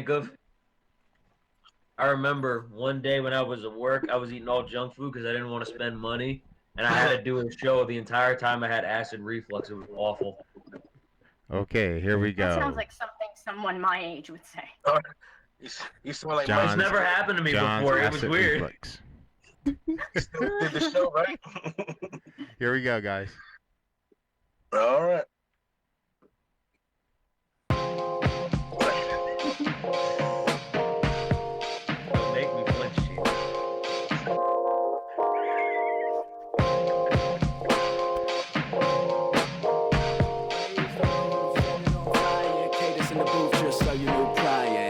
think of? I remember one day when I was at work, I was eating all junk food because I didn't want to spend money, and I had to do a show the entire time I had acid reflux. It was awful. Okay, here we That sounds go. like something someone my age would say. You smell like It's John's never happened to me John's before. It was acid weird. reflux. You still did the show, right? Here we go, guys. All right. Don't make me flinch, Chief.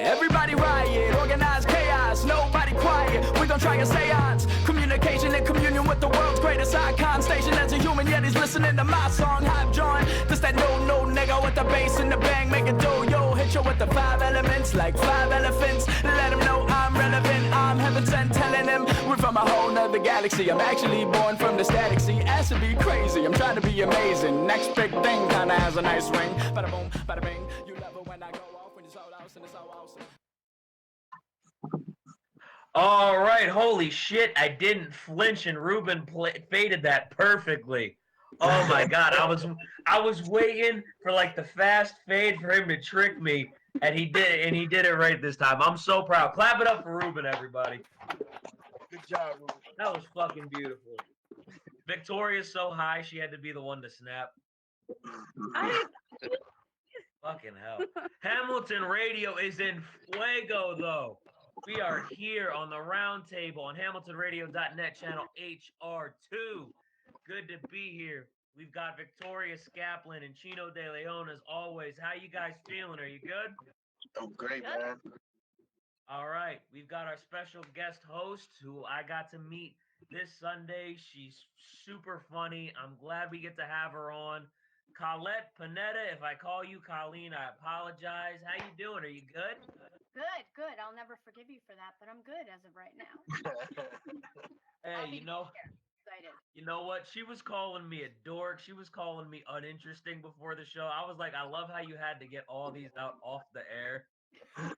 Everybody riot, organized chaos, nobody quiet. We gon' try a seance. Communication and communion with the world's greatest icon. Station as a human, yet he's listening to my song. I've joined this that no nigga with the bass and the bang. Make it do, yo, hit you with the 5 elements like 5 elephants. Let him know I'm relevant, I'm heaven sent. Telling him we're from a whole nother galaxy. I'm actually born from the static sea. Ass to be crazy, I'm trying to be amazing. Next big thing kinda has a nice ring. Bada boom, bada bing. You love it when I go off when you're so loud and it's so awesome. All right, holy shit! I didn't flinch, and Ruben faded that perfectly. Oh my god, I was waiting for like the fast fade for him to trick me, and he did it right this time. I'm so proud. Clap it up for Ruben, everybody. Good job, Ruben. That was fucking beautiful. Victoria's so high she had to be the one to snap. Fucking hell. Hamilton Radio is in fuego, though. We are here on the round table on HamiltonRadio.net, channel HR2. Good to be here. We've got Victoria Scaplin and Chino De Leon as always. How you guys feeling? Are you good? I'm great, man. All right. We've got our special guest host who I got to meet this Sunday. She's super funny. I'm glad we get to have her on. Colette Panetta. If I call you Colleen, I apologize. How you doing? Are you good? Good. I'll never forgive you for that, but I'm good as of right now. I'll Hey, be excited. you know what? She was calling me a dork. She was calling me uninteresting before the show. I was like, I love how you had to get all these out off the air. You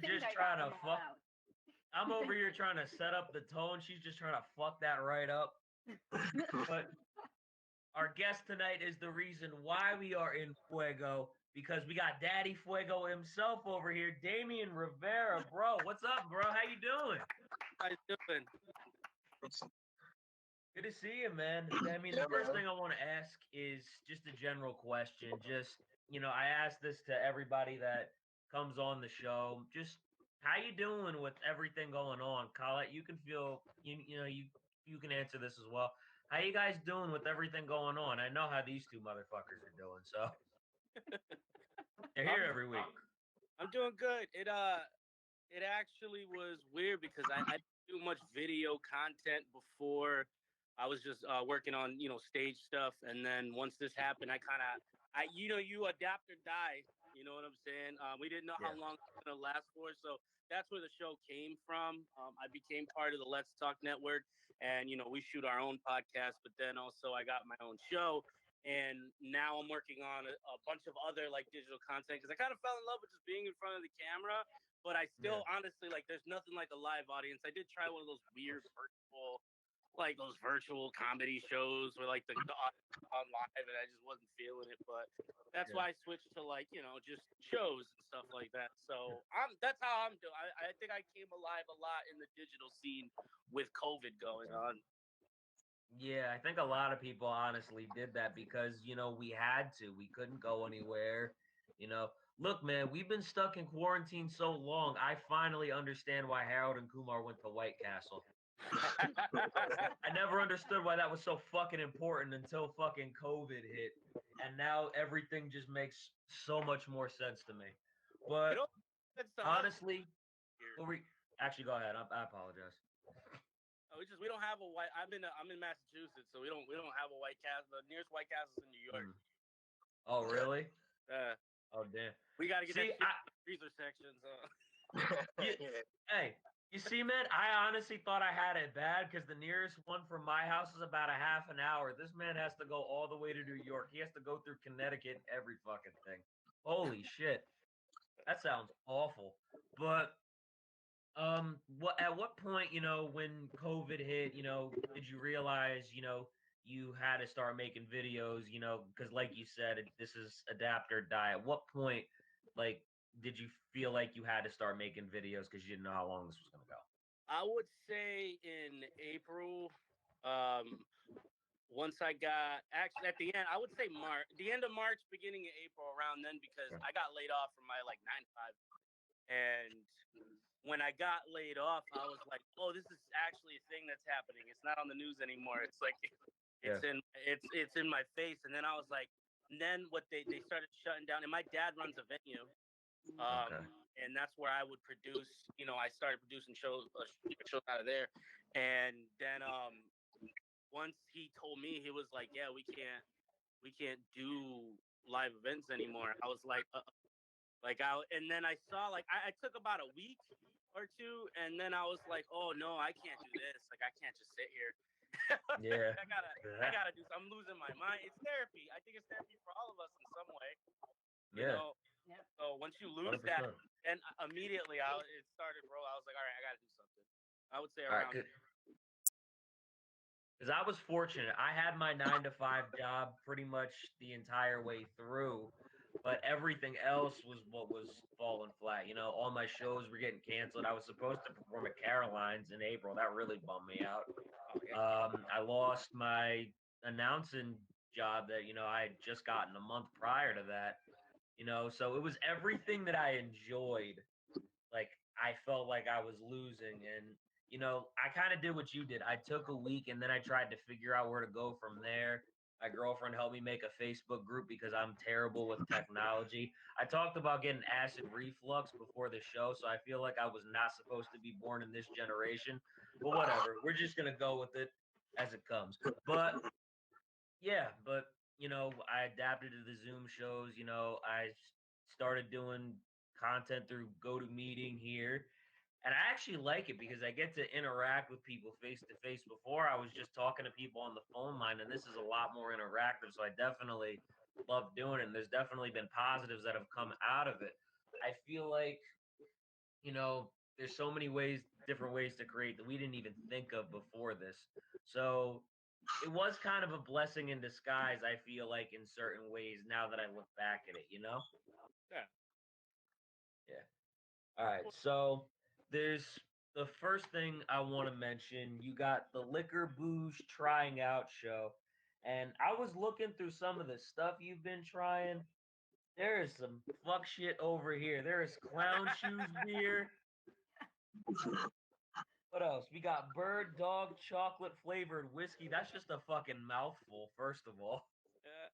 think Just I trying got to them all fuck. out. I'm over here trying to set up the tone. She's just trying to fuck that right up. But our guest tonight is the reason why we are in Fuego, because we got Daddy Fuego himself over here, Damian Rivera. Bro, what's up, bro? How you doing? How you doing? Good to see you, man. I mean, the first thing I want to ask is just a general question. Just, I ask this to everybody that comes on the show. Just how you doing with everything going on? Colette, you can feel you can answer this as well. How you guys doing with everything going on? I know how these two motherfuckers are doing, so they're here every week. I'm doing good. It actually was weird because I didn't do much video content before. I was just working on stage stuff, and then once this happened, you adapt or die. You know what I'm saying? We didn't know how long it's gonna last for, so that's where the show came from. I became part of the Let's Talk Network, and we shoot our own podcast, but then also I got my own show. And now I'm working on a bunch of other like digital content because I kind of fell in love with just being in front of the camera. But I still honestly like there's nothing like a live audience. I did try one of those weird virtual comedy shows where like the audience on live, and I just wasn't feeling it. But that's why I switched to just shows and stuff like that. So that's how I'm doing. I think I came alive a lot in the digital scene with COVID going on. Yeah, I think a lot of people honestly did that because, we had to. We couldn't go anywhere. You know, Look, man, we've been stuck in quarantine so long. I finally understand why Harold and Kumar went to White Castle. I never understood why that was so fucking important until fucking COVID hit. And now everything just makes so much more sense to me. But honestly, actually, go ahead. I apologize. We don't have a white. I'm in Massachusetts, so we don't have a White Castle. The nearest White Castle is in New York. Oh, really? Oh damn. We got to get that freezer section. So. Hey, you see, man, I honestly thought I had it bad because the nearest one from my house is about a half an hour. This man has to go all the way to New York. He has to go through Connecticut, every fucking thing. Holy shit. That sounds awful. But what at what point, when COVID hit, did you realize, you had to start making videos, because like you said, this is adapt or die. At what point, like, did you feel like you had to start making videos because you didn't know how long this was gonna go? I would say in April, um, once I got actually at the end, I would say March, the end of March, beginning of April, around then, because Okay. I got laid off from my like 9 to 5, and when I got laid off, I was like, oh, this is actually a thing that's happening. It's not on the news anymore. It's like Yeah. it's in my face. And then I was like, and then what they started shutting down. And my dad runs a venue, Okay. and that's where I would produce. I started producing shows out of there, and then once he told me, he was like, yeah, we can't do live events anymore. I was like, and then I saw like I took about a week or two, and then I was like, oh no, I can't do this. Like I can't just sit here. Yeah. I gotta do. I'm losing my mind. It's therapy. I think it's therapy for all of us in some way. You Yeah. know. Yep. So once you lose 100%. that, and immediately it started roll. I was like, all right, I gotta do something. I would say All right. around. Because I was fortunate. I had my 9 to 5 job pretty much the entire way through, but everything else was what was falling flat. All my shows were getting canceled. I was supposed to perform at Caroline's in April. That really bummed me out. Oh, yeah. I lost my announcing job that I had just gotten a month prior to that. So it was everything that I enjoyed. Like I felt like I was losing, and I kind of did what you did. I took a week and then I tried to figure out where to go from there. My girlfriend helped me make a Facebook group because I'm terrible with technology. I talked about getting acid reflux before the show, so I feel like I was not supposed to be born in this generation. But whatever, we're just gonna go with it as it comes. But yeah, but I adapted to the Zoom shows. I started doing content through GoToMeeting here, and I actually like it because I get to interact with people face to face. Before, I was just talking to people on the phone line, and this is a lot more interactive. So I definitely love doing it. And there's definitely been positives that have come out of it. I feel like there's so many ways, different ways to create that we didn't even think of before this. So it was kind of a blessing in disguise, I feel like, in certain ways now that I look back at it. Yeah. Yeah. All right. So there's the first thing I want to mention. You got the Liquor Booze trying out show. And I was looking through some of the stuff you've been trying. There is some fuck shit over here. There is clown shoes beer. What else? We got bird dog chocolate flavored whiskey. That's just a fucking mouthful, first of all. Yeah.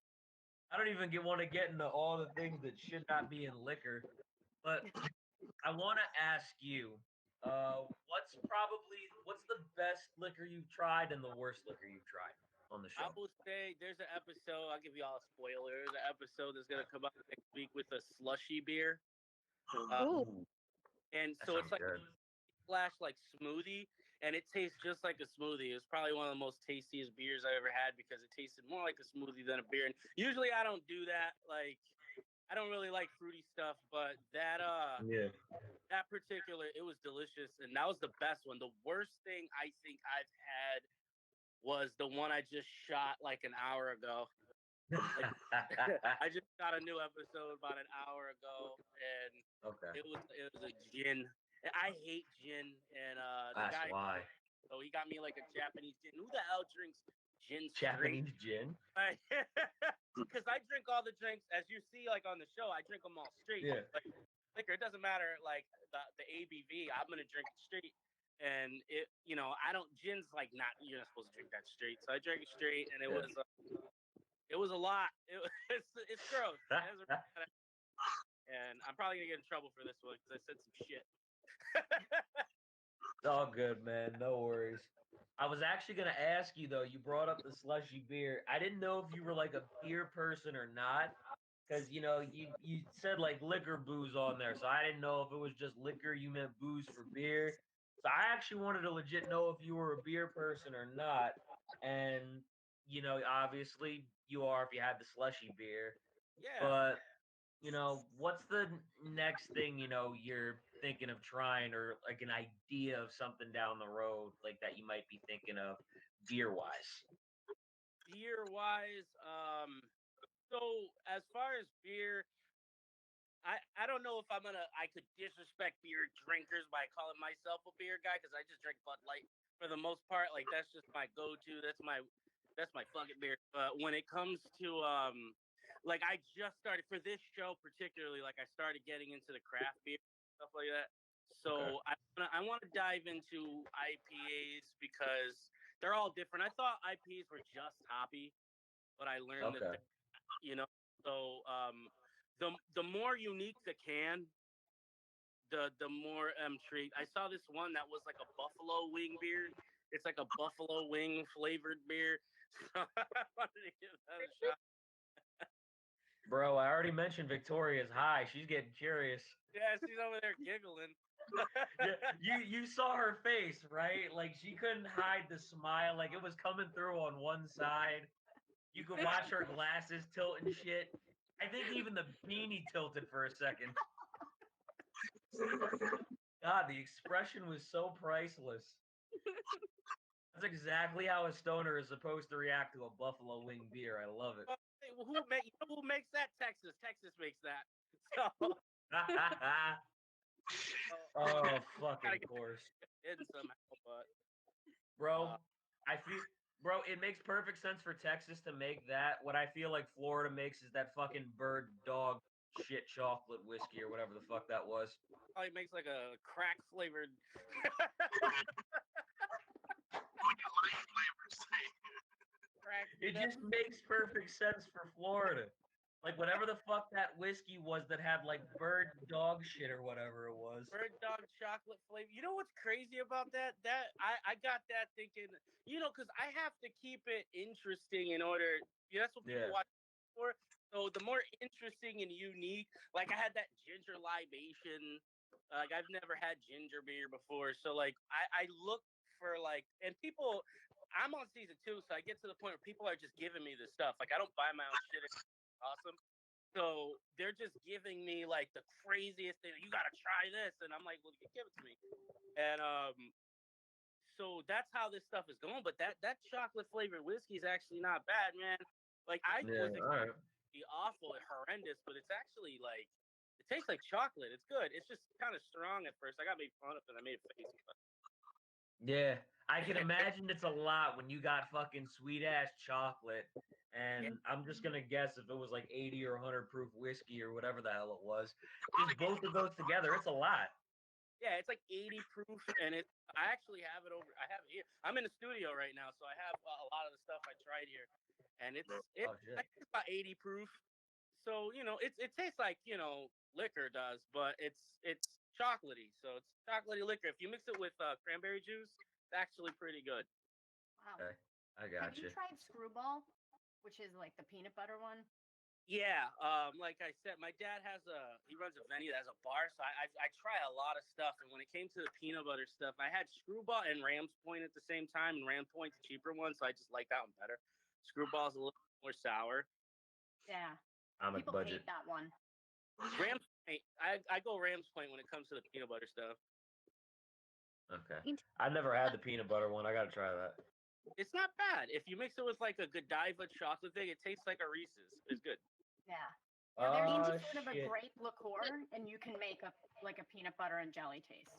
I don't even want to get into all the things that should not be in liquor. But I want to ask you, what's the best liquor you've tried and the worst liquor you've tried on the I show? will say there's an episode. I'll give you all a spoiler. There's an episode that's gonna come out next week with a slushy beer, Ooh. Ooh, and that so sounds it's like good. flash like smoothie, and it tastes just like a smoothie. It's probably one of the most tastiest beers I ever had because it tasted more like a smoothie than a beer. And usually I don't do that. Like I don't really like fruity stuff, but Yeah. that particular it was delicious, and that was the best one. The worst thing I think I've had was the one I just shot like an hour ago. I just got a new episode about an hour ago, and Okay. it was a gin. And I hate gin, and the That's guy, why. so he got me like a Japanese gin. Who the hell drinks gin straight? Japanese gin. Because I drink all the drinks, as you see, like on the show, I drink them all straight. Yeah. Like liquor, it doesn't matter like the ABV. I'm gonna drink it straight, and I don't. Gin's like not. You're not supposed to drink that straight, so I drank it straight, and it Yeah. was. It was a lot. It's gross. And I'm probably gonna get in trouble for this one because I said some shit. It's all good, man. No worries. I was actually gonna ask you though. You brought up the slushy beer. I didn't know if you were like a beer person or not, because you said like liquor booze on there, so I didn't know if it was just liquor. You meant booze for beer. So I actually wanted to legit know if you were a beer person or not. And obviously you are if you had the slushy beer. Yeah. But what's the next thing, you're thinking of trying or like an idea of something down the road like that you might be thinking of beer wise? Beer wise, so as far as beer, I don't know if I could disrespect beer drinkers by calling myself a beer guy because I just drink Bud Light for the most part. Like that's just my go-to. That's my fucking beer. But when it comes to like I just started for this show particularly, like I started getting into the craft beer stuff like that. So I want to dive into IPAs because they're all different. I thought IPAs were just hoppy, but I learned that Okay. so the more unique the can, the more I'm intrigued. I saw this one that was like a buffalo wing beer. It's like a buffalo wing flavored beer. So I wanted to give that a shot. Bro, I already mentioned Victoria's high. She's getting curious. Yeah, she's over there giggling. Yeah, you saw her face, right? Like she couldn't hide the smile. Like it was coming through on one side. You could watch her glasses tilt and shit. I think even the beanie tilted for a second. God, the expression was so priceless. That's exactly how a stoner is supposed to react to a buffalo wing beer. I love it. Hey, well, who makes that? Texas. Texas makes that. So Oh, gotta fucking get course. in somehow, but Bro, I feel bro, it makes perfect sense for Texas to make that. What I feel like Florida makes is that fucking bird dog shit chocolate whiskey or whatever the fuck that was. probably makes like a crack flavored. Crack. It just makes perfect sense for Florida. Like whatever the fuck that whiskey was that had like bird dog shit or whatever it was. Bird dog chocolate flavor. You know what's crazy about that? I got that thinking, because I have to keep it interesting in order. That's what people Yeah. watch for. So the more interesting and unique, like I had that ginger libation. Like I've never had ginger beer before, so like I look for like, and people. I'm on season 2, so I get to the point where people are just giving me this stuff. Like I don't buy my own shit. It's awesome. So they're just giving me like the craziest thing. You gotta try this, and I'm like, well, give it to me. And so that's how this stuff is going. But that chocolate flavored whiskey is actually not bad, man. Like I Yeah, was all right. expecting it to be awful and horrendous, but it's actually like it tastes like chocolate. It's good. It's just kind of strong at first. I got made fun of and I made a face. But Yeah. I can imagine it's a lot when you got fucking sweet ass chocolate. And I'm just gonna guess if it was like 80 or 100 proof whiskey or whatever the hell it was. Just both of those together, it's a lot. yeah, it's like 80 proof, and I actually have it over. I have it here. I'm in the studio right now, so I have a lot of the stuff I tried here, and Oh shit. I think it's about 80 proof. So it tastes like liquor does, but it's chocolatey. So it's chocolatey liquor. If you mix it with cranberry juice, it's actually pretty good. Wow. Okay. I Have got you you. tried Screwball, which is like the peanut butter one? Yeah, like I said, my dad he runs a venue that has a bar, so I try a lot of stuff. And when it came to the peanut butter stuff, I had Screwball and Rams Point at the same time, and Rams Point's a cheaper one, so I just like that one better. Screwball's a little more sour. Yeah. I'm a People budget. hate that one. Rams Point, I go Rams Point when it comes to the peanut butter stuff. Okay. I've never had the peanut butter one. I gotta try that. It's not bad. If you mix it with like a Godiva chocolate thing, it tastes like a Reese's. It's good. Yeah. Yeah, there's Oh sort of a shit. grape liqueur, and you can make a peanut butter and jelly taste.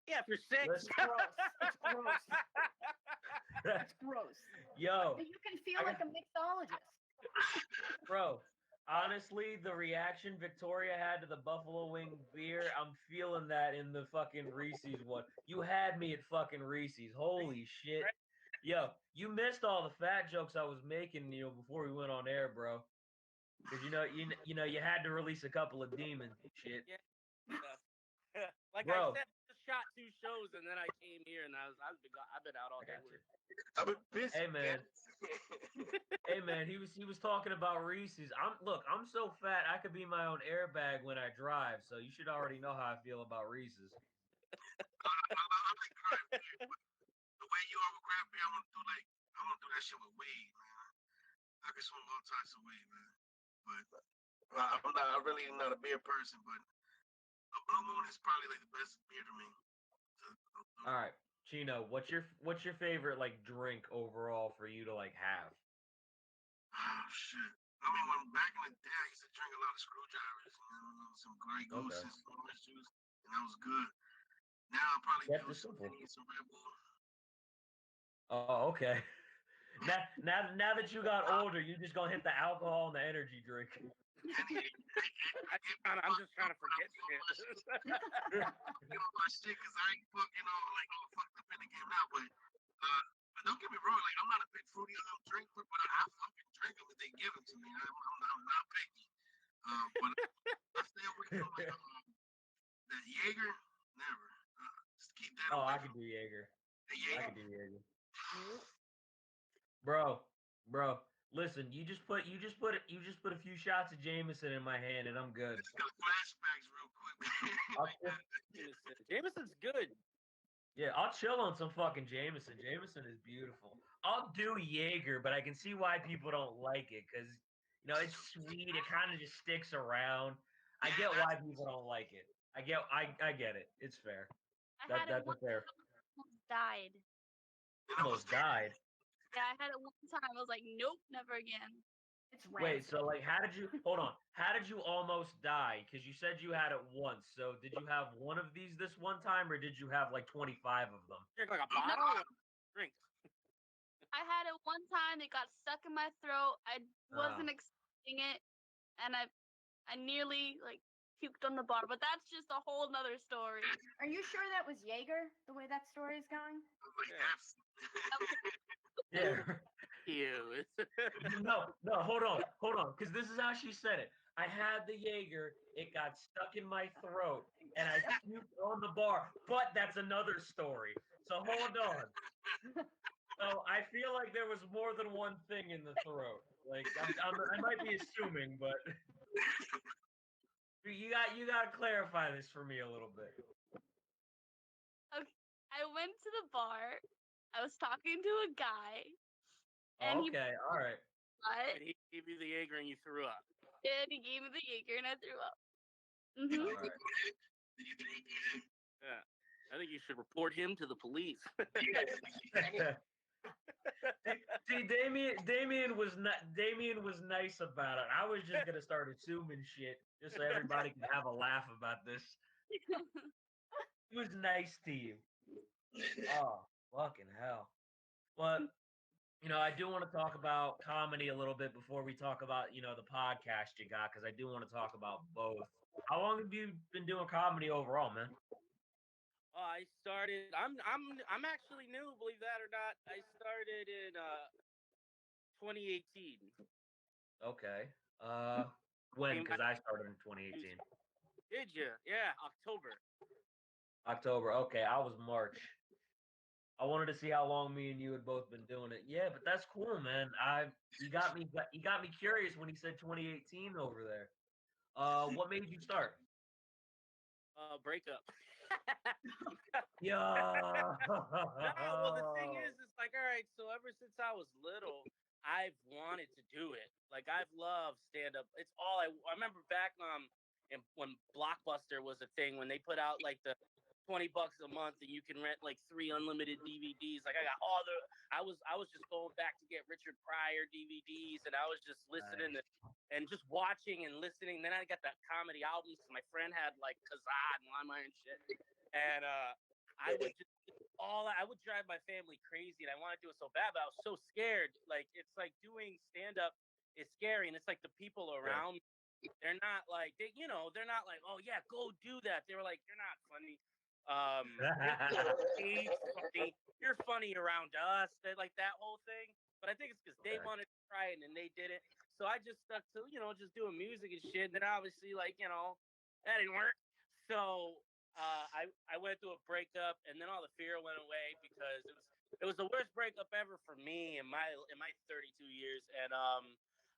Yeah, for six. Listen. It's gross. It's gross. It's gross. Yo, But you can feel I like a mixologist. bro. Honestly, the reaction Victoria had to the Buffalo Wing beer, I'm feeling that in the fucking Reese's one. You had me at fucking Reese's. Holy shit. Yo, you missed all the fat jokes I was making, before we went on air, bro. Because you had to release a couple of demons and shit. Yeah. Like Bro. I said, I just shot 2 shows and then I came here and I've been out all I day. got you. I've been busy. Hey man. Hey man, he was talking about Reese's. I'm so fat I could be my own airbag when I drive, so you should already know how I feel about Reese's. The way you are with craft beer, I'm gonna do that shit with weed, man. I can smoke all types of weed, man. But I'm really not a beer person, but Blue Moon is probably like the best beer to me. All right, Chino, what's your favorite like drink overall for you to like have? Oh shit. I mean, when back in the day, I used to drink a lot of screwdrivers, some Grey Goose Okay. and some orange juice, and that was good. Now I probably Kept do it simple. some Red Bull. Oh, okay. Now that you got older, you just gonna hit the alcohol and the energy drink. I'm just trying to forget shit. You know my shit, cause I ain't fucking all fucked up in the game now. But don't get me wrong, like I'm not a big fruity drink, but I fucking drink them if they give them to me. I'm not picky. But I stay away from like that Jaeger, never. Just keep that Oh, away I from could do Jaeger. the I Jaeger. could do Jaeger. Bro, listen, you just put a few shots of Jameson in my hand and I'm good. Just got flashbacks real quick. I'll, Jameson's good. yeah, I'll chill on some fucking Jameson. Jameson is beautiful. I'll do Jaeger, but I can see why people don't like it because it's sweet. It kind of just sticks around. I get why people don't like it. I get it. It's fair. I had it That's one fair. almost died. Almost died. Yeah, I had it one time. I was like, nope, never again. It's Wait, rancid. so like, how did you hold on? How did you almost die? Because you said you had it once. So did you have one of these this one time, or did you have like 25 of them? Drink like a bottle or drink. I had it one time. It got stuck in my throat. I wasn't expecting it, and I nearly like puked on the bar. But that's just a whole nother story. Are you sure that was Jaeger, the way that story is going? Yeah. Ew. No, hold on, because this is how she said it. I had the Jaeger, it got stuck in my throat, and I puked on the bar. But that's another story. So hold on. So I feel like there was more than one thing in the throat. Like I might be assuming, but you got to clarify this for me a little bit. Okay, I went to the bar. I was talking to a guy. And Okay, all right. And he gave you the Jaeger and you threw up. Yeah, he gave me the Jaeger and I threw up. All right. Yeah. I think you should report him to the police. See, Damien was nice about it. I was just gonna start assuming shit just so everybody can have a laugh about this. He was nice to you. Oh, fucking hell. But I do want to talk about comedy a little bit before we talk about the podcast you got, because I do want to talk about both. How long have you been doing comedy overall, man? I started. I'm actually new, believe that or not. I started in 2018. Okay. When? Because I started in 2018. Did you? Yeah, October. October. Okay, I was March. I wanted to see how long me and you had both been doing it. Yeah, but that's cool, man. You got me curious when he said 2018 over there. What made you start? Breakup. Yeah. Well, the thing is, it's like, all right. So ever since I was little, I've wanted to do it. Like I've loved stand up. It's all I remember back when Blockbuster was a thing, when they put out like the $20 a month and you can rent like 3 unlimited DVDs. Like I got all the. I was just going back to get Richard Pryor DVDs, and I was just listening to, and just watching and listening. Then I got that comedy albums. My friend had like Kazaa and Lima and shit, and I would drive my family crazy, and I wanted to do it so bad, but I was so scared. Like it's like doing stand up is scary, and it's like the people around me, they're not like they're not like, oh yeah, go do that. They were like, you're not funny. You're funny around us. They like that whole thing. But I think it's because they wanted to try it and they did it. So I just stuck to just doing music and shit. And then obviously that didn't work. So I went through a breakup, and then all the fear went away because it was the worst breakup ever for me in my 32 years. And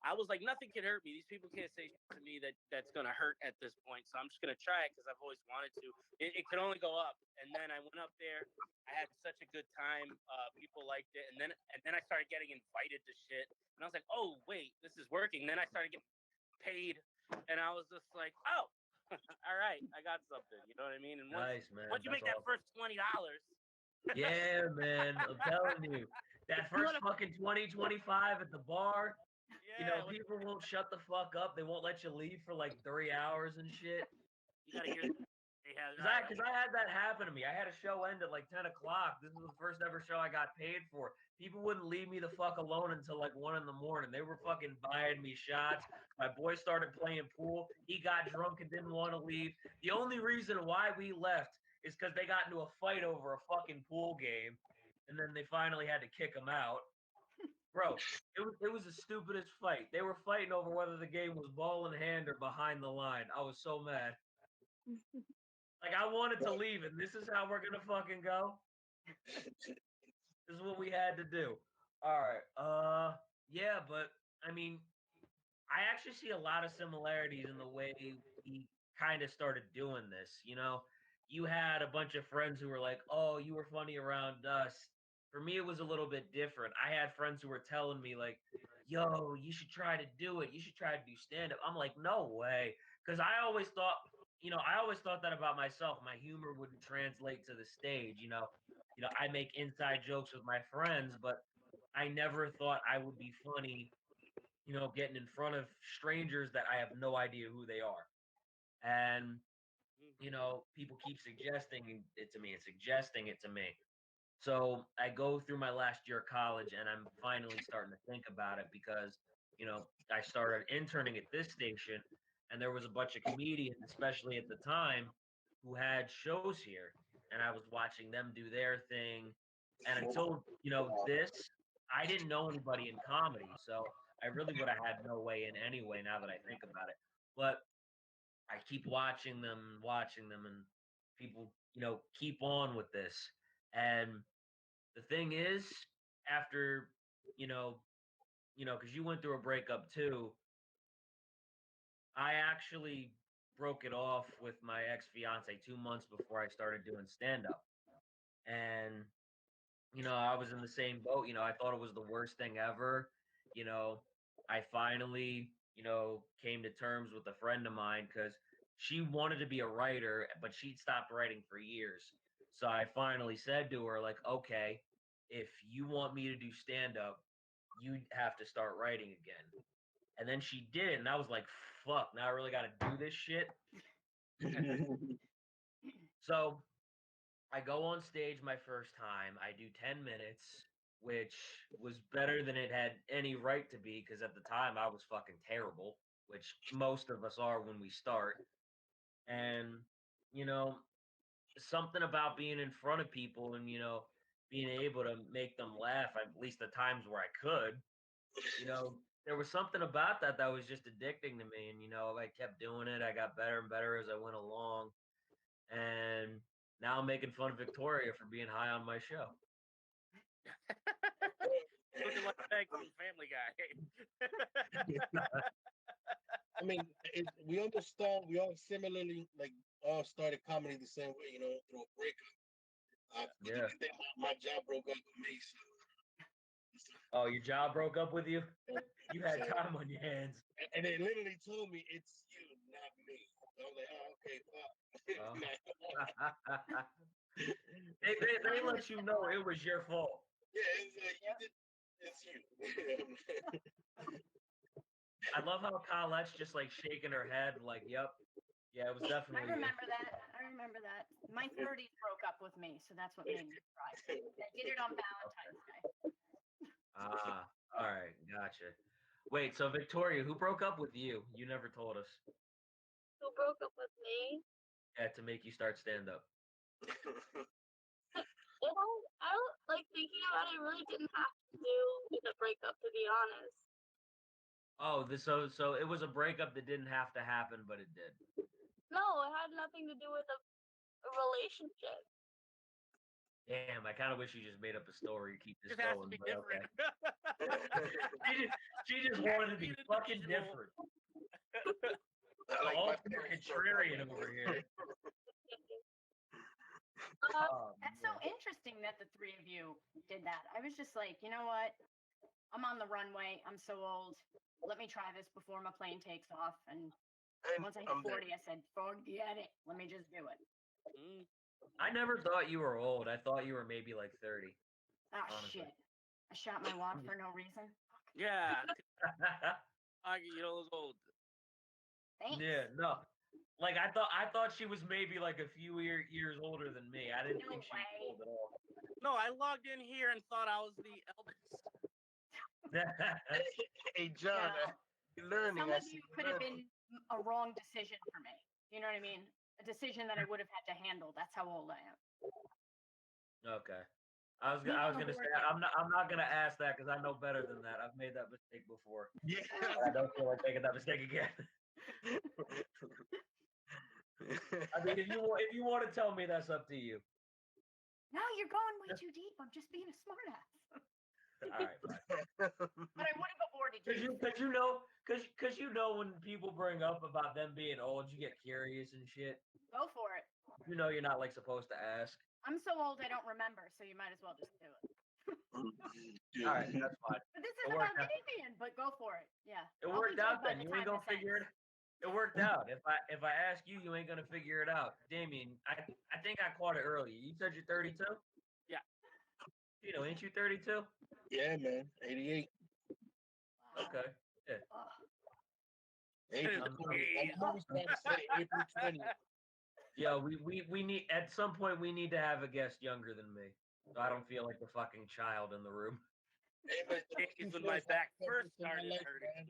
I was like, nothing can hurt me. These people can't say shit to me that's gonna hurt at this point. So I'm just gonna try it because I've always wanted to. It could only go up. And then I went up there. I had such a good time. People liked it. And then I started getting invited to shit. And I was like, oh wait, this is working. Then I started getting paid and I was just like, oh, all right, I got something. You know what I mean? And Nice, man. once you That's make that awesome. first $20, Yeah, man. I'm telling you. That first fucking 20, 25 at the bar, you know, yeah, people won't shut the fuck up. They won't let you leave for like 3 hours and shit. you gotta hear. They have. Because I had that happen to me. I had a show end at like 10 o'clock. This was the first ever show I got paid for. People wouldn't leave me the fuck alone until like 1 in the morning. They were fucking buying me shots. My boy started playing pool. He got drunk and didn't want to leave. The only reason why we left is because they got into a fight over a fucking pool game. And then they finally had to kick him out. Bro, it was the stupidest fight. They were fighting over whether the game was ball in hand or behind the line. I was so mad. Like I wanted to leave, and this is how we're gonna fucking go. This is what we had to do. All right. Yeah, but I mean, I actually see a lot of similarities in the way we kind of started doing this. You know, you had a bunch of friends who were like, "Oh, you were funny around us." For me, it was a little bit different. I had friends who were telling me like, "Yo, you should try to do it. You should try to do stand up." I'm like, "No way," because I always thought, I always thought that about myself. My humor wouldn't translate to the stage. I make inside jokes with my friends, but I never thought I would be funny, getting in front of strangers that I have no idea who they are. And, people keep suggesting it to me and suggesting it to me. So I go through my last year of college and I'm finally starting to think about it because, I started interning at this station and there was a bunch of comedians, especially at the time, who had shows here. And I was watching them do their thing. And until, this, I didn't know anybody in comedy. So I really would have had no way in anyway now that I think about it. But I keep watching them, and people, keep on with this. And the thing is, after, you know, because you went through a breakup too, I actually broke it off with my ex fiance 2 months before I started doing stand up. And, I was in the same boat. I thought it was the worst thing ever. You know, I finally, came to terms with a friend of mine because she wanted to be a writer, but she'd stopped writing for years. So I finally said to her, like, okay, if you want me to do stand up, you have to start writing again. And then she did, and I was like, fuck, now I really got to do this shit. So I go on stage my first time. I do 10 minutes, which was better than it had any right to be because at the time I was fucking terrible, which most of us are when we start. And, you know, something about being in front of people and, being able to make them laugh, at least the times where I could, you know, there was something about that was just addicting to me. And, I kept doing it. I got better and better as I went along. And now I'm making fun of Victoria for being high on my show. Looking like Family Guy. I mean, we understand. We all similarly all started comedy the same way, through a breakup. Yeah. My job broke up with me. So. Oh, your job broke up with you? You had time on your hands. And they literally told me it's you, not me. I was like, oh, okay, fuck. They let you know it was your fault. Yeah, it's like it's you. I love how Colette's just like shaking her head, like, "Yep, yeah, it was definitely." I remember that. My 30s broke up with me, so that's what made me cry. I did it on Valentine's Day. All right, gotcha. Wait, so Victoria, who broke up with you? You never told us. Who broke up with me? Yeah, to make you start stand up. I don't like thinking about it. Really didn't have to do with a breakup, to be honest. Oh, so it was a breakup that didn't have to happen, but it did. No, it had nothing to do with a relationship. Damn, I kind of wish you just made up a story to keep this It has going. to be But okay. different. she just wanted to be fucking different. All contrarian over here. That's so interesting that the three of you did that. I was just like, you know what? I'm on the runway. I'm so old. Let me try this before my plane takes off. And And Once I hit I'm there. 40, I said, forget it. Let me just do it. Mm. I never thought you were old. I thought you were maybe like 30. Ah, Honestly. shit. I shot my wad for no reason. Yeah, you know, those old. Thanks. Yeah, no. Like I thought she was maybe like a few years older than me. I didn't No think she was way. old at all. No, I logged in here and thought I was the eldest. Hey, John, No. you're learning. Some I of see you you're could have learning. been a wrong decision for me. You know what I mean? A decision that I would have had to handle. That's how old I am. Okay. I was Being on the gonna say board game. I'm not gonna ask that because I know better than that. I've made that mistake before. Yeah. I don't feel like making that mistake again. I mean, if you want to tell me, that's up to you. No, you're going way too deep. I'm just being a smartass. All right, fine. But I would have aborted you. Cause you know when people bring up about them being old, you get curious and shit. Go for it. You know you're not like supposed to ask. I'm so old I don't remember, so you might as well just do it. All right, that's fine. But this It is worked about out. Damien, but go for it. Yeah. It I'll be worked dead out by then. the You ain't time gonna this figure it. ends. It worked out. If I ask you, you ain't gonna figure it out. Damien, I think I caught it earlier. You said you're 32. Yeah. You know, ain't you 32? Yeah, man. 88. Wow. Okay. Yeah. Ugh. April I'm 20th. I'm always trying to say April 20th. Yeah, we need at some point we need to have a guest younger than me. So I don't feel like the fucking child in the room. Hey, man, It's when my back first started hurting.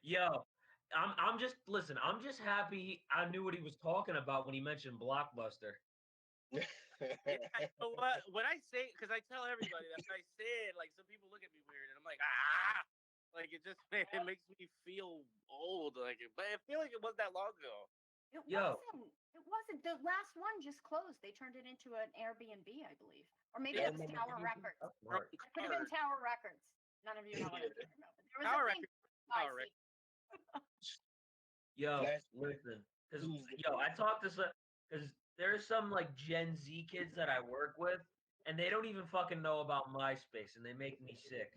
Yo, I'm just listen. I'm just happy I knew what he was talking about when he mentioned Blockbuster. Yeah, you know what? When I say, because I tell everybody that when I say it, like some people look at me weird, and I'm like, like it just it makes me feel old. Like, but I feel like it wasn't that long ago. It Yo. wasn't. It wasn't. The last one just closed. They turned it into an Airbnb, I believe. Or maybe Yeah, I it was remember Tower you- Records. That's smart. It could have been Tower Records. None of you know what I'm talking about. But there was Tower a thing. Records. Tower I Records. see. Yo, Last listen, because Tuesday. I talked to some, because there's some like Gen Z kids that I work with, and they don't even fucking know about MySpace, and they make me sick.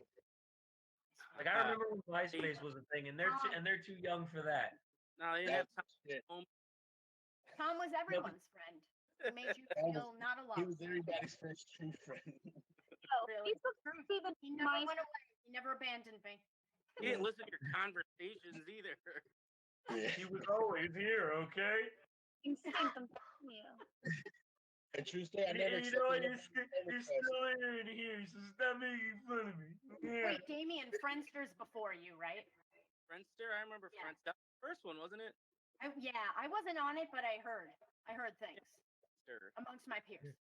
Like I remember when MySpace was a thing, and they're too young for that. No, they didn't have That's time. shit. Tom was everyone's friend. He made you That was- feel not He alone. was everybody's first true friend. Really. Facebook's even He never my went away. He never abandoned me. He didn't listen to your conversations either. Yeah. He was always here, okay? instinct. I'm telling you. And true story, I And, never and you know what? accepted You're any still in here, so stop making fun of me. Yeah. Wait, Damien, Friendster's before you, right? Friendster, I remember Yeah. Friendster. That was the first one, wasn't it? Yeah, I wasn't on it, but I heard things Friendster. amongst my peers.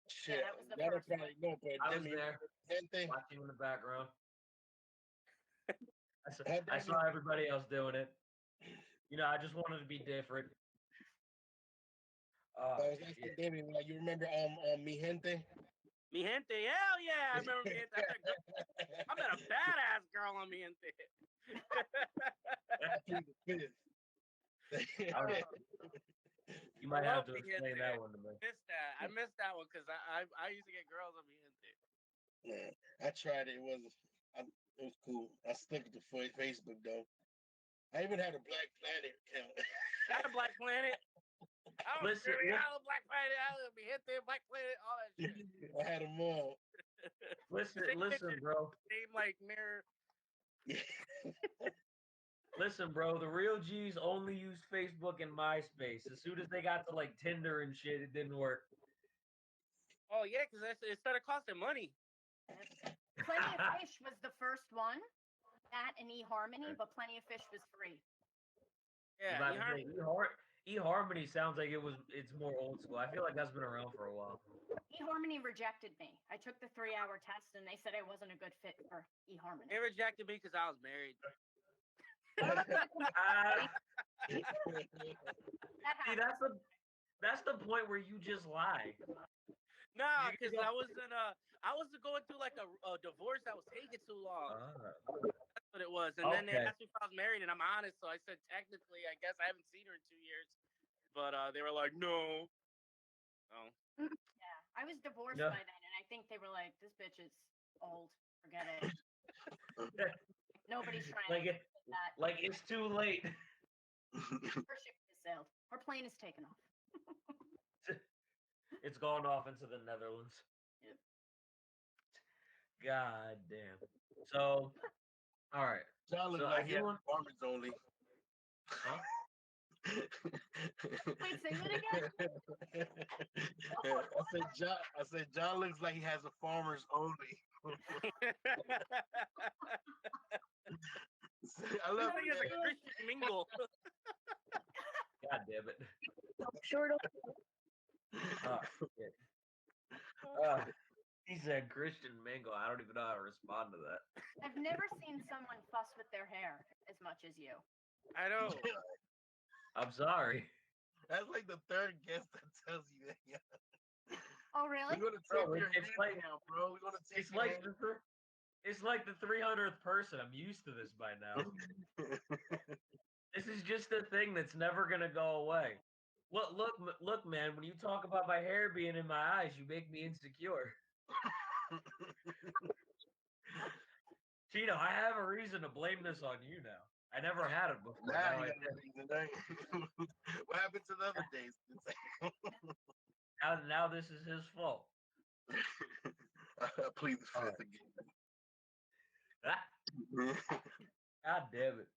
Shit. that was the Y'all don't first one. probably know, but I was Demi, there, Gente, watching in the background. Hey, I saw Demi. everybody else doing it. You know, I just wanted to be different. I was asking Shit. Demi, like, you remember Mi Gente? Mi Gente, hell yeah, I remember Mi Gente. I met a badass girl on Mi Gente. After the fifth. You might I have love to Mi explain Gente. that one to me. I missed that one because I used to get girls on Mi Gente. Yeah, I tried it. It was cool. I stuck to Facebook though. I even had a Black Planet account. Got a Black Planet. I don't Listen, I love Black Planet. I love Mi Gente, Black Planet, all that shit. I had them all. Listen, Same listen, picture, bro. Same like mirror. Listen, bro. The real G's only use Facebook and MySpace. As soon as they got to like Tinder and shit, it didn't work. Oh yeah, because it started costing money. Plenty of Fish was the first one. That and eHarmony, but Plenty of Fish was free. Yeah, About to say, eHarmony sounds like it's more old school. I feel like that's been around for a while. eHarmony rejected me. I took the 3-hour test and they said I wasn't a good fit for eHarmony. They rejected me because I was married. That See, happened. that's the point where you just lie. Nah, You because go- I was going through like a divorce that was taking too long. Ah. That's what it was. And then they Okay. asked me if I was married, and I'm honest, so I said technically, I guess I haven't seen her in 2 years. But they were like, no. Oh. Yeah, I was divorced No. by then, and I think they were like, "This bitch is old. Forget it. Nobody's trying Like to it, that. Like it's too late. Her ship has sailed. Her plane is taken off. It's gone off into the Netherlands. Yep. God damn. So, all right. John looks So like I he do has want. farmers only. Huh? Wait, say that again? I said John looks like he has a farmers only. I love He has a it. Christian mingle. God damn it. Short of Shit. He said Christian Mingle. I don't even know how to respond to that. I've never seen someone fuss with their hair as much as you. I know. I'm sorry. That's like the third guest that tells you that. Yeah. Oh, really? We're gonna Bro, take your it's hand like- now, bro. We're gonna take It's your like hand. it's like the 300th person. I'm used to this by now. This is just a thing that's never gonna go away. Look, man. When you talk about my hair being in my eyes, you make me insecure. Cheeto, I have a reason to blame this on you now. I never had it before. Now Now, you got reason, don't you? What happened to the other days? now this is his fault. I plead the All fifth Ah, again. God damn it.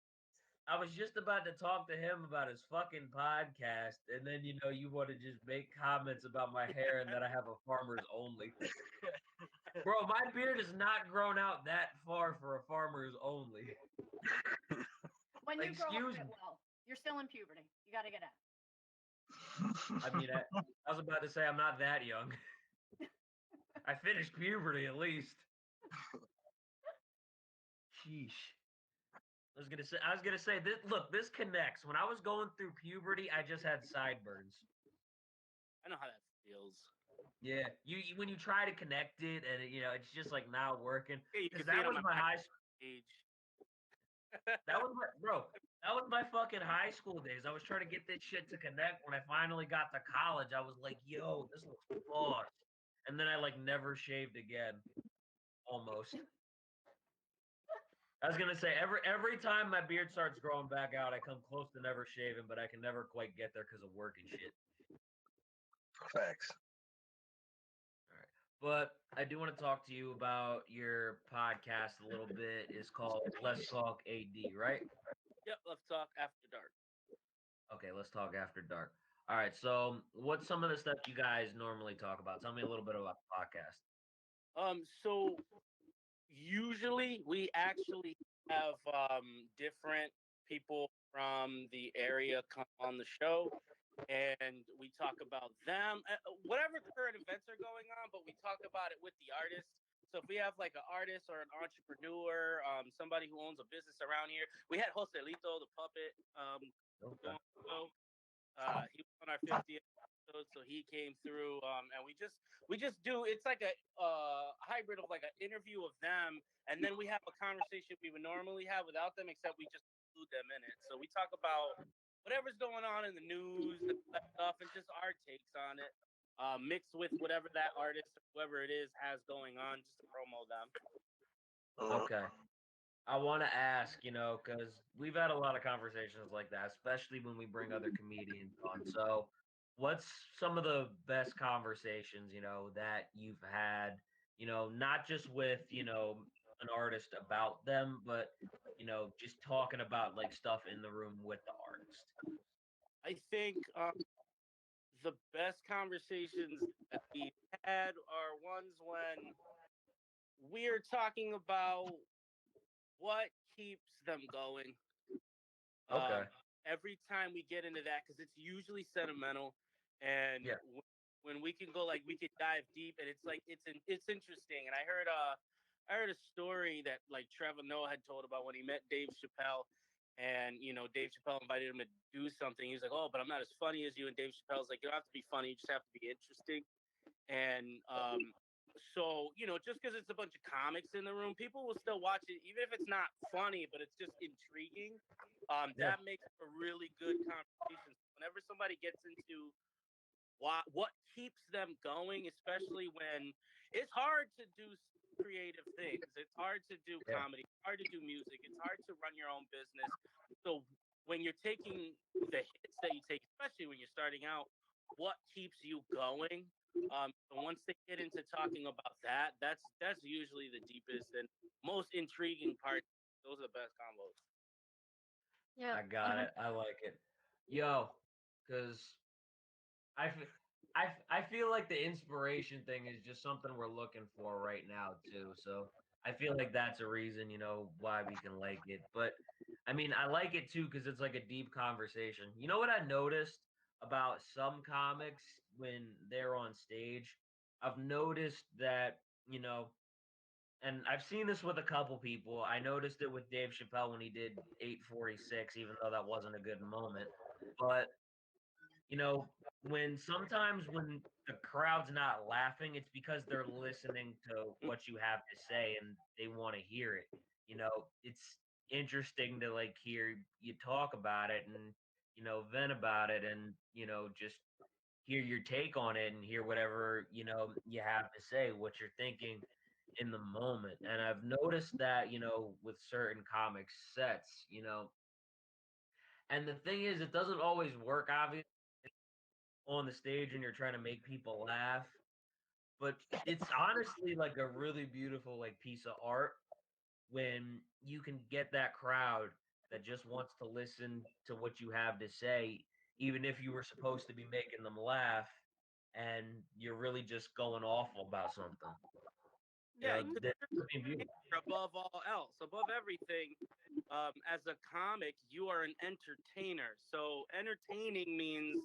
I was just about to talk to him about his fucking podcast, and then you want to just make comments about my hair and that I have a farmer's only. Bro, my beard is not grown out that far for a farmer's only. When you grow up, Excuse it me. will. You're still in puberty. You got to get out. I mean, I was about to say I'm not that young. I finished puberty at least. Sheesh. I was gonna say this. Look, this connects. When I was going through puberty, I just had sideburns. I know how that feels. Yeah, when you try to connect it, and it's just like not working. Yeah, you can Because see that it on was my my high. age. That was my bro. That was my fucking high school days. I was trying to get this shit to connect. When I finally got to college, I was like, "Yo, this looks fucked." And then I like never shaved again. Almost. I was gonna say every time my beard starts growing back out, I come close to never shaving, but I can never quite get there because of work and shit. Facts. But I do want to talk to you about your podcast a little bit. It's called Let's Talk AD, right? Yep, let's talk after dark. Okay, let's talk after dark. All right, so what's some of the stuff you guys normally talk about? Tell me a little bit about the podcast. So usually we actually have different people from the area come on the show, and we talk about them, whatever current events are going on, but we talk about it with the artist. So if we have like an artist or an entrepreneur, somebody who owns a business around here, we had Joselito the puppet. Okay. He was on our 50th episode, so he came through, and we just do. It's like a hybrid of like an interview of them, and then we have a conversation we would normally have without them, except we just include them in it. So we talk about whatever's going on in the news and stuff, and just our takes on it, mixed with whatever that artist or whoever it is has going on, just to promo them. Okay. I want to ask, because we've had a lot of conversations like that, especially when we bring other comedians on. So, what's some of the best conversations, that you've had, not just with, an artist about them, but, just talking about like stuff in the room with the artist? I think the best conversations that we had are ones when we're talking about what keeps them going. Okay. Every time we get into that, because it's usually sentimental, and Yeah. when we can go like we could dive deep, and it's like it's interesting. And I heard a story that like Trevor Noah had told about when he met Dave Chappelle, and Dave Chappelle invited him to do something. He's like, "Oh, but I'm not as funny as you." And Dave Chappelle's like, "You don't have to be funny; you just have to be interesting." And so just because it's a bunch of comics in the room, people will still watch it, even if it's not funny, but it's just intriguing. That makes a really good conversation. Whenever somebody gets into what keeps them going, especially when it's hard to do creative things. It's hard to do Yeah. comedy, it's hard to do music, it's hard to run your own business. So when you're taking the hits that you take, especially when you're starting out, what keeps you going? So once they get into talking about that, that's usually the deepest and most intriguing part. Those are the best combos. Yeah. I got it. I like it. Yo, because I feel like the inspiration thing is just something we're looking for right now too. So I feel like that's a reason, why we can like it. But I mean, I like it too because it's like a deep conversation. You know what I noticed about some comics when they're on stage? I've noticed that, and I've seen this with a couple people. I noticed it with Dave Chappelle when he did 846, even though that wasn't a good moment. But you know, when the crowd's not laughing, it's because they're listening to what you have to say and they want to hear it. It's interesting to like hear you talk about it and vent about it and just hear your take on it and hear whatever you have to say, what you're thinking in the moment. And I've noticed that with certain comic sets, and the thing is, it doesn't always work, obviously on the stage and you're trying to make people laugh. But it's honestly like a really beautiful like piece of art when you can get that crowd that just wants to listen to what you have to say, even if you were supposed to be making them laugh and you're really just going awful about something. Yeah, That's something beautiful. above all else, above everything, as a comic, you are an entertainer. So entertaining means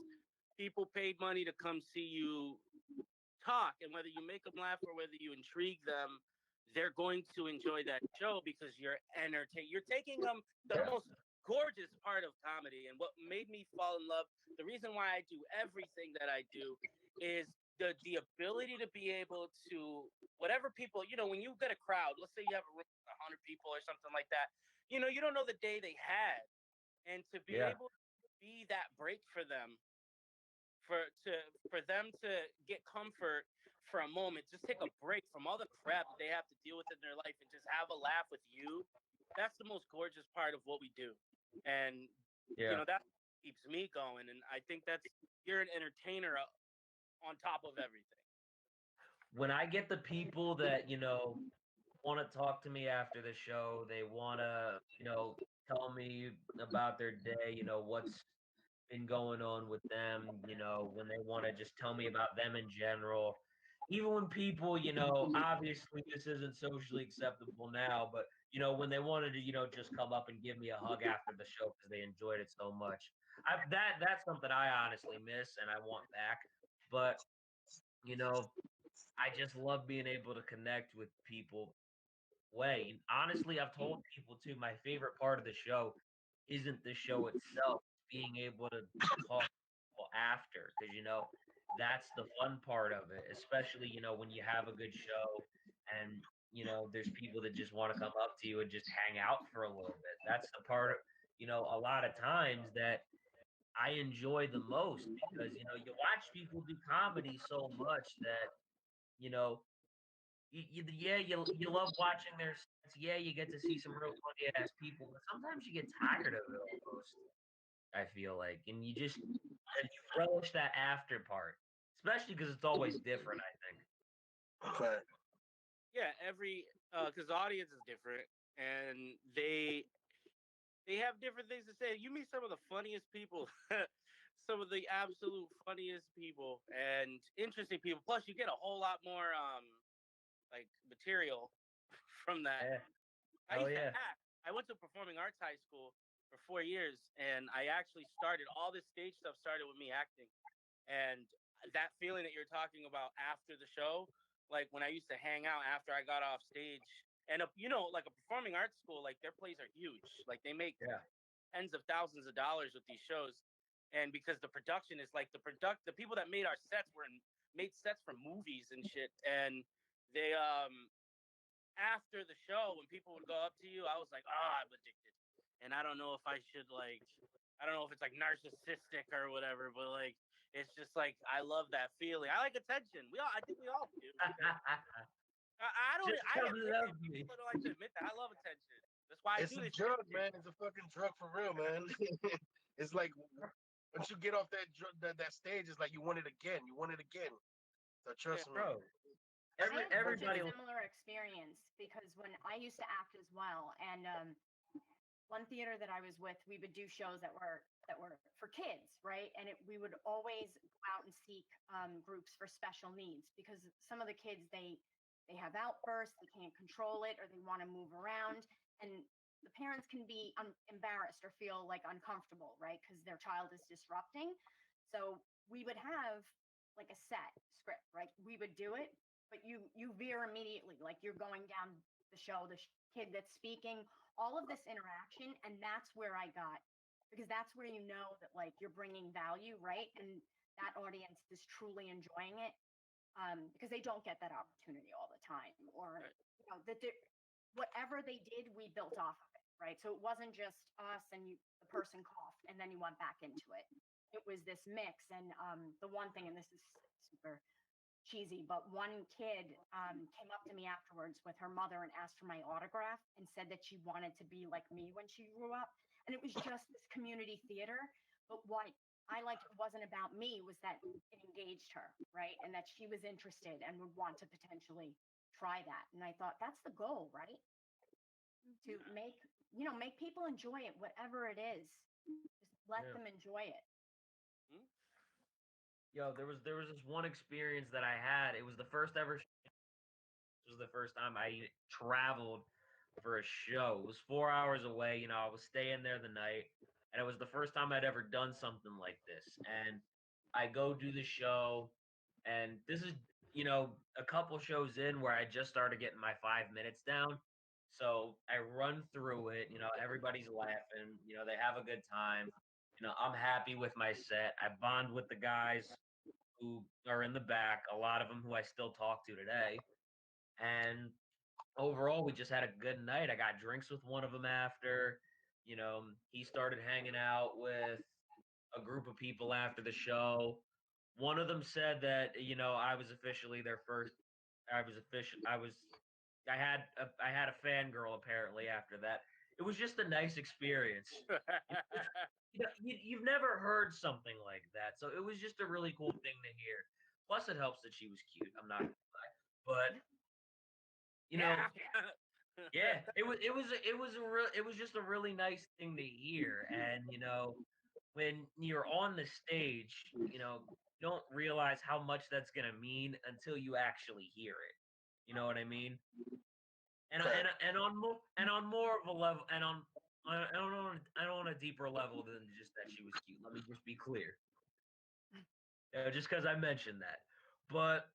people paid money to come see you talk, and whether you make them laugh or whether you intrigue them, they're going to enjoy that show because you're entertaining. You're taking them the Yeah. most gorgeous part of comedy, and what made me fall in love. The reason why I do everything that I do is the ability to be able to whatever people when you get a crowd. Let's say you have a room of 100 people or something like that. You don't know the day they had, and to be Yeah. able to be that break for them for them to get comfort for a moment, just take a break from all the crap that they have to deal with in their life and just have a laugh with you. That's the most gorgeous part of what we do. And Yeah. that keeps me going. And I think you're an entertainer on top of everything. When I get the people that, want to talk to me after the show, they want to, tell me about their day, what's been going on with them, when they want to just tell me about them in general. Even when people, obviously this isn't socially acceptable now, but when they wanted to, just come up and give me a hug after the show because they enjoyed it so much. That's something I honestly miss and I want back. But, I just love being able to connect with people way. And honestly, I've told people too, my favorite part of the show isn't the show itself, it's being able to talk to people after, because that's the fun part of it, especially when you have a good show and there's people that just want to come up to you and just hang out for a little bit. That's the part of, a lot of times that I enjoy the most because you watch people do comedy so much that you know you love watching their sets. Yeah, you get to see some real funny ass people, but sometimes you get tired of it almost. I feel like, and you relish that after part, especially because it's always different. I think. But Yeah, every because the audience is different and they have different things to say. You meet some of the funniest people, some of the absolute funniest people and interesting people. Plus, you get a whole lot more like material from that. Yeah. I Oh used to yeah. act. I went to performing arts high school for 4 years, and I actually started all this stage stuff started with me acting, and that feeling that you're talking about after the show, like when I used to hang out after I got off stage, and like a performing arts school, like their plays are huge, like they make Yeah. tens of thousands of dollars with these shows, and because the production is like the people that made our sets made sets for movies and shit, and they after the show, when people would go up to you, I was like, I'm addicted. And I don't know if I don't know if it's like narcissistic or whatever, but like, it's just like, I love that feeling. I like attention. I think we all do. I don't. Just I come admit love it. me. People don't like to admit that. I love attention. That's why I It's do a this. drug, shit. man. It's a fucking drug for real, man. It's like once you get off that stage, it's like you want it again. You want it again. So trust me. Bro, I had such everybody. a similar experience because when I used to act as well, and one theater that I was with, we would do shows that were for kids, right? And we would always go out and seek groups for special needs because some of the kids they have outbursts, they can't control it, or they want to move around, and the parents can be embarrassed or feel like uncomfortable, right? Because their child is disrupting. So we would have like a set script, right? We would do it, but you veer immediately, like you're going down the show, the kid that's speaking, all of this interaction, and that's where I got, because that's where you know that like you're bringing value, right? And that audience is truly enjoying it, because they don't get that opportunity all the time, or you know that whatever they did, we built off of it, right? So it wasn't just us and the person coughed and then you went back into it. It was this mix, and the one thing, and this is super cheesy, but one kid came up to me afterwards with her mother and asked for my autograph and said that she wanted to be like me when she grew up. And it was just this community theater. But what I liked wasn't about me, was that it engaged her, right? And that she was interested and would want to potentially try that. And I thought that's the goal, right? To make, make people enjoy it, whatever it is. Just let them enjoy it. Yo, there was this one experience that I had. It was the first ever. This was the first time I traveled for a show. It was 4 hours away. You know, I was staying there the night, and it was the first time I'd ever done something like this. And I go do the show, and this is, a couple shows in where I just started getting my 5 minutes down. So I run through it. You know, everybody's laughing. You know, they have a good time. You know, I'm happy with my set. I bond with the guys who are in the back, a lot of them who I still talk to today. And overall, we just had a good night. I got drinks with one of them after. You know, he started hanging out with a group of people after the show. One of them said that, I was officially their first. I had a fangirl apparently after that. It was just a nice experience. You've never heard something like that, so it was just a really cool thing to hear. Plus, it helps that she was cute. I'm not gonna lie, but yeah, it was just a really nice thing to hear. And when you're on the stage, you don't realize how much that's gonna mean until you actually hear it. You know what I mean? And on more of a level, and on on a deeper level than just that she was cute. Let me just be clear. Just because I mentioned that, but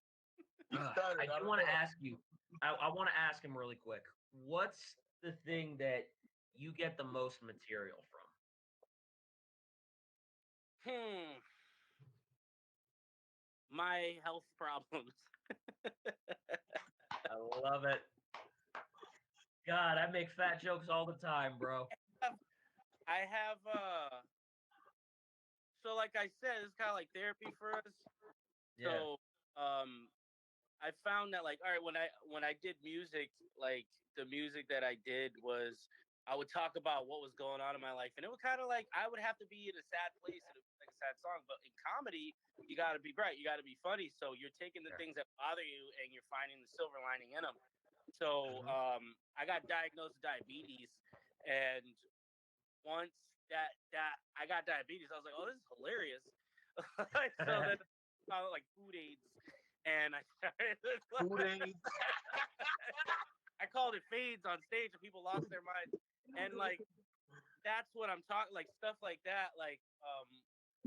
I do want to ask you. I want to ask him really quick. What's the thing that you get the most material from? My health problems. I love it. God, I make fat jokes all the time, bro. I have so like I said, it's kind of like therapy for us. Yeah. So I found that, like, all right, when I did music, like the music that I did was, I would talk about what was going on in my life, and it was kind of like I would have to be in a sad place and it was like a sad song. But in comedy, you got to be bright, you got to be funny. So you're taking the things that bother you and you're finding the silver lining in them. So I got diagnosed with diabetes, and once that I got diabetes, I was like, oh, this is hilarious. So then I found like food aids, and I started Food aids. I called it fades on stage, and people lost their minds. And like that's what I'm talking, like stuff like that. Like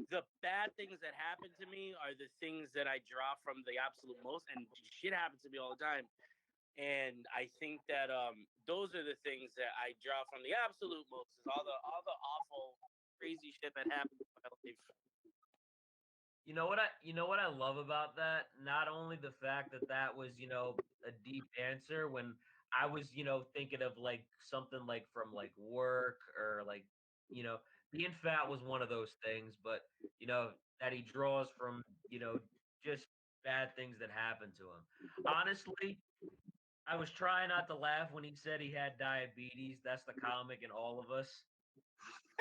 the bad things that happen to me are the things that I draw from the absolute most, and shit happens to me all the time. And I think that those are the things that I draw from the absolute most, is all the awful, crazy shit that happens in my life. You know what I love about that? Not only the fact that that was, a deep answer when I was, thinking of like something like from like work, or like, being fat was one of those things, but that he draws from, just bad things that happen to him. Honestly, I was trying not to laugh when he said he had diabetes. That's the comic in all of us.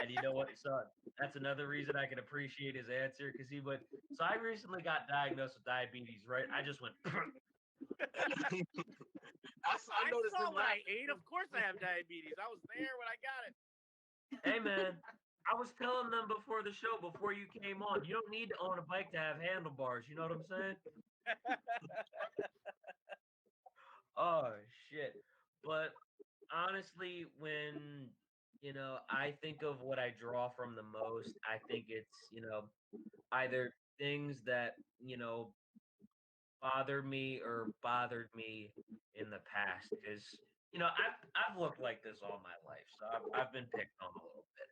And you know what? So that's another reason I can appreciate his answer because he went. So I recently got diagnosed with diabetes, right? I just went. I noticed saw him what I laughing. ate. Of course, I have diabetes. I was there when I got it. Hey man, I was telling them before the show, before you came on, you don't need to own a bike to have handlebars. You know what I'm saying? Oh shit. But honestly, when I think of what I draw from the most, I think it's, either things that, bother me or bothered me in the past. Because, I've looked like this all my life. So I've been picked on a little bit.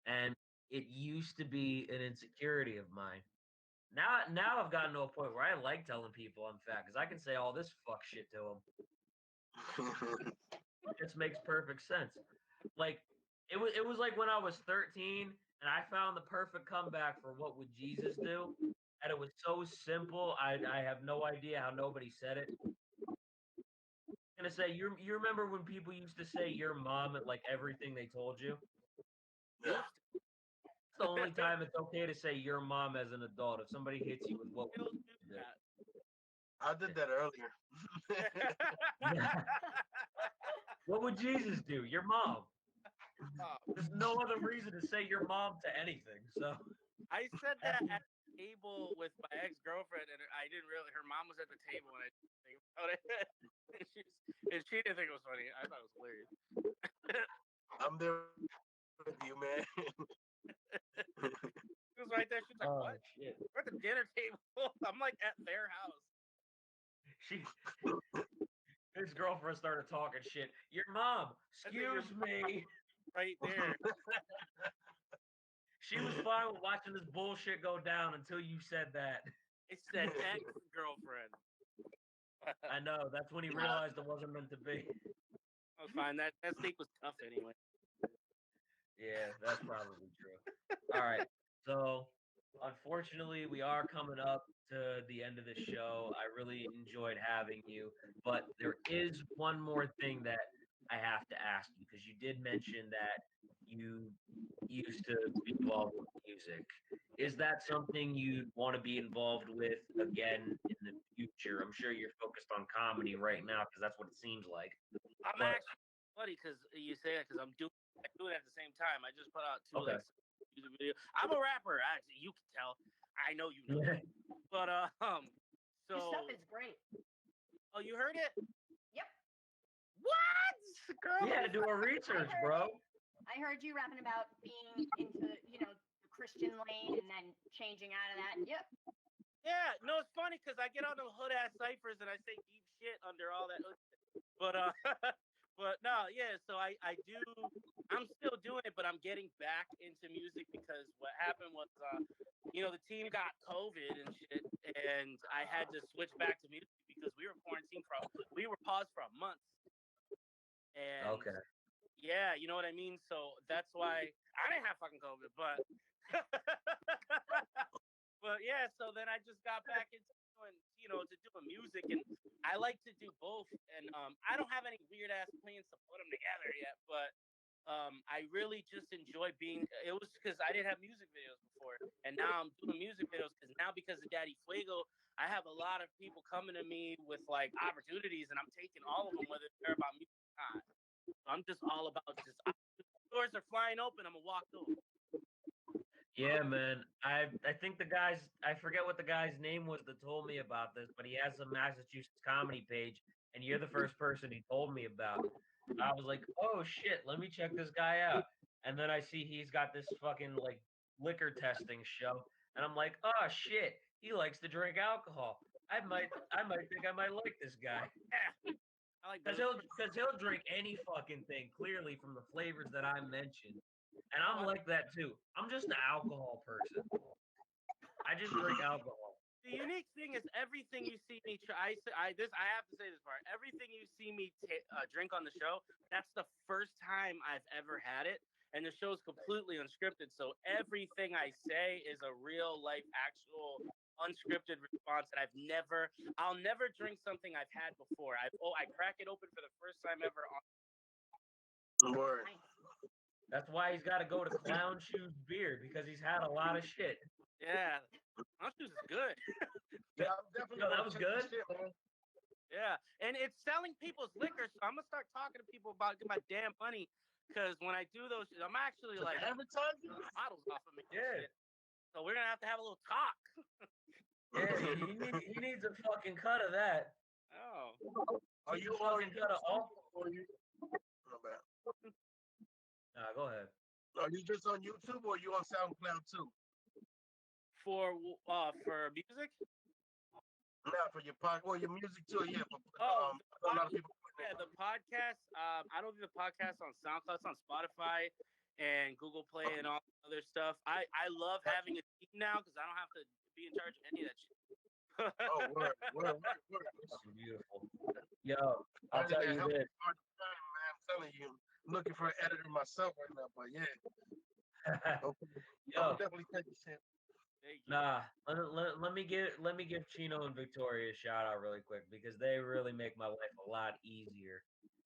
And it used to be an insecurity of mine. Now I've gotten to a point where I like telling people I'm fat because I can say all this fuck shit to them. It just makes perfect sense. Like it was like when I was 13 and I found the perfect comeback for what would Jesus do, and it was so simple. I have no idea how nobody said it. I'm gonna say you remember when people used to say your mom at like everything they told you? Yeah. It's the only time it's okay to say your mom as an adult if somebody hits you with what Still would do you do? that. I did that earlier. What would Jesus do? Your mom. There's no other reason to say your mom to anything. So I said that at the table with my ex-girlfriend, and I didn't really. Her mom was at the table, and I didn't think about it. and she didn't think it was funny. I thought it was hilarious. I'm there with you, man. She was right there. She's like, "What? shit. We're at the dinner table." I'm like at their house. She his girlfriend started talking shit. Your mom, I think your excuse me. right there. She was fine with watching this bullshit go down until you said that. It said ex-girlfriend. I know. That's when he realized it wasn't meant to be. I was fine. That steak was tough anyway. Yeah, that's probably true. All right. So, unfortunately, we are coming up to the end of the show. I really enjoyed having you, but there is one more thing that I have to ask you because you did mention that you used to be involved with music. Is that something you'd want to be involved with again in the future? I'm sure you're focused on comedy right now because that's what it seems like. I'm But actually funny because you say that because I do it at the same time. I just put out two okay. like music video. I'm a rapper, actually. You can tell. I know you know. But Your so stuff is great. oh, you heard it? Yep. What, girl? You had to do a research, heard bro. I heard you rapping about being into, the Christian lane and then changing out of that. Yep. Yeah, no, it's funny because I get on the hood ass ciphers and I say deep shit under all that hood shit. But but no, yeah. So I do. I'm still doing it, but I'm getting back into music because what happened was, the team got COVID and shit, and I had to switch back to music because we were we were paused for a month. And Okay. yeah, you know what I mean. So that's why I didn't have fucking COVID, but but yeah. So then I just got back into doing music, and I like to do both. And I don't have any weird ass plans to put them together yet, but I really just enjoy being. It was because I didn't have music videos before, and now I'm doing music videos because of Daddy Fuego, I have a lot of people coming to me with like opportunities, and I'm taking all of them, whether they're about music or not. So I'm just all about doors are flying open. I'm gonna walk through. Yeah, man. I think I forget what the guy's name was that told me about this, but he has a Massachusetts comedy page, and you're the first person he told me about. I was like, oh shit, let me check this guy out. And then I see he's got this fucking like liquor testing show, and I'm like, oh shit, he likes to drink alcohol. I might think I might like this guy. Yeah, I like Because those. he'll drink any fucking thing, clearly from the flavors that I mentioned. And I'm like that too. I'm just an alcohol person. I just drink alcohol. The unique thing is everything you see me try. I have to say this part. Everything you see me drink on the show, that's the first time I've ever had it. and the show's completely unscripted. So everything I say is a real life, actual unscripted response. And I'll never drink something I've had before. I crack it open for the first time ever on. Word. That's why he's got to go to Clown Shoes Beer, because he's had a lot of shit. Yeah, Clown Shoes is good. Yeah, I'm definitely. Yo, that gonna was check good? this shit, man. Yeah, and it's selling people's liquor, so I'm gonna start talking to people about getting my damn money. Because when I do those, I'm actually like advertising models off of me. Yeah. Shit. So we're gonna have to have a little talk. Yeah, he needs a fucking cut of that. Oh. Are you fucking cut of all? Or you? My bad. Nah, go ahead. Are you just on YouTube or you on SoundCloud too? For music? Not for your podcast. Well, your music too. Yeah. But, Oh, a lot of people. Yeah, the podcast. I don't do the podcast on SoundCloud. It's on Spotify and Google Play and all that other stuff. I love having a team now because I don't have to be in charge of any of that shit. Oh, word. That's beautiful. Yo, I'll tell you this. Man, I'm telling you, I'm looking for an editor myself right now, but yeah. Okay. Yo, I'll definitely take the shit. nah. Let me give Chino and Victoria a shout out really quick, because they really make my life a lot easier.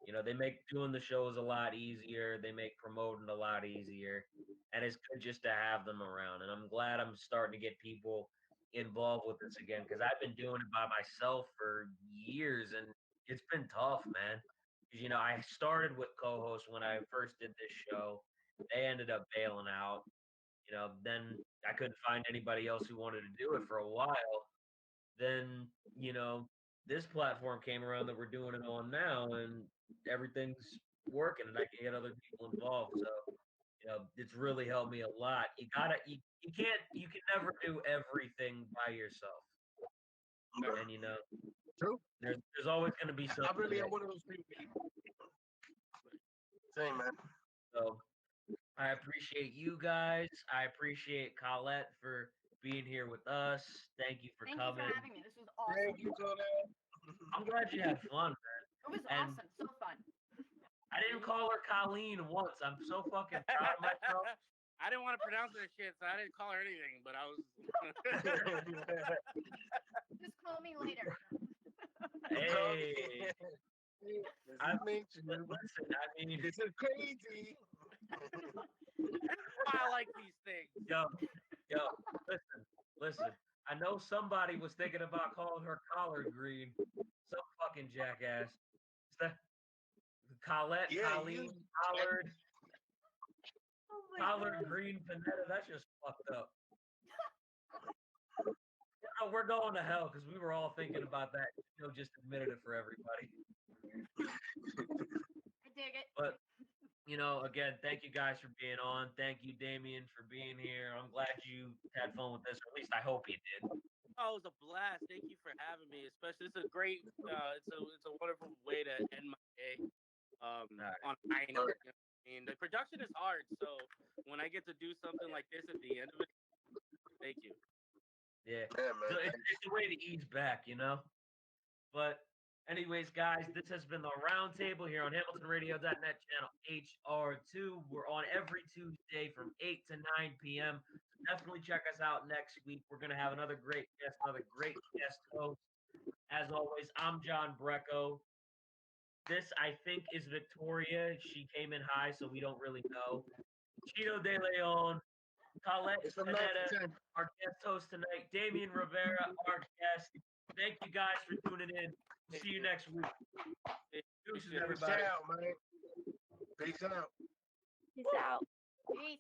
You know, they make doing the shows a lot easier. They make promoting a lot easier, and it's good just to have them around. And I'm glad I'm starting to get people involved with this again, because I've been doing it by myself for years, and it's been tough, man. Because, you know, I started with co-hosts when I first did this show. They ended up bailing out. You know, then I couldn't find anybody else who wanted to do it for a while. Then, you know, this platform came around that we're doing it on now, and everything's working, and I can get other people involved. So, you know, it's really helped me a lot. You can never do everything by yourself. And, you know, True. there's always going to be something. I really am one of those people. Same, man. So I appreciate you guys. I appreciate Colette for being here with us. Thank you for Thank coming. you for having me. This was awesome. Thank you, Colette. I'm glad you had fun, man. It was And- awesome. So fun. I didn't call her Colleen once. I'm so fucking proud of myself. I didn't want to pronounce her shit, so I didn't call her anything. But I was. Just call me later. Hey, I mentioned you. listen. I mean, This is crazy. I like these things. yo, listen. I know somebody was thinking about calling her collard green. Some fucking jackass. Is that Colette, Yeah, Colleen, you- Collard, Oh my Collard God. green Panetta? That's just fucked up. Oh, we're going to hell because we were all thinking about that. You know, just admitted it for everybody. I dig it. But you know, again, thank you guys for being on. Thank you, Damien, for being here. I'm glad you had fun with this, or at least I hope you did. Oh, it was a blast. Thank you for having me. Especially, it's a great, it's a wonderful way to end my day. On a high note. You know what I mean, the production is hard, so when I get to do something like this at the end of it, thank you. Yeah. Yeah, So man. it's a way to ease back, you know? But anyways, guys, this has been the Roundtable here on HamiltonRadio.net channel HR2. We're on every Tuesday from 8 to 9 p.m. So definitely check us out next week. We're going to have another great guest host. As always, I'm John Brecco. This, I think, is Victoria. She came in high, so we don't really know. Chino De Leon, Colette It's from Panetta, 9 to 10. our guest host tonight, Damien Rivera, our guest. Thank you guys for tuning in. See you next week. Deuces, Peace everybody. out, man. Peace out. Peace out. Peace.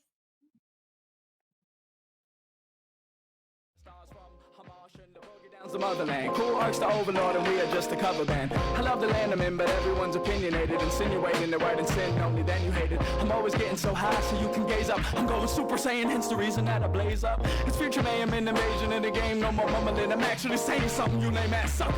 The motherland, cool arcs to overlord, and we are just a cover band. I love the land I'm in, but everyone's opinionated, insinuating that right and sin only then you hate it. I'm always getting so high so you can gaze up. I'm going Super Saiyan, hence the reason that I blaze up. It's future mayhem and invasion in the game, no more mumbling. I'm actually saying something, you lame ass sucker.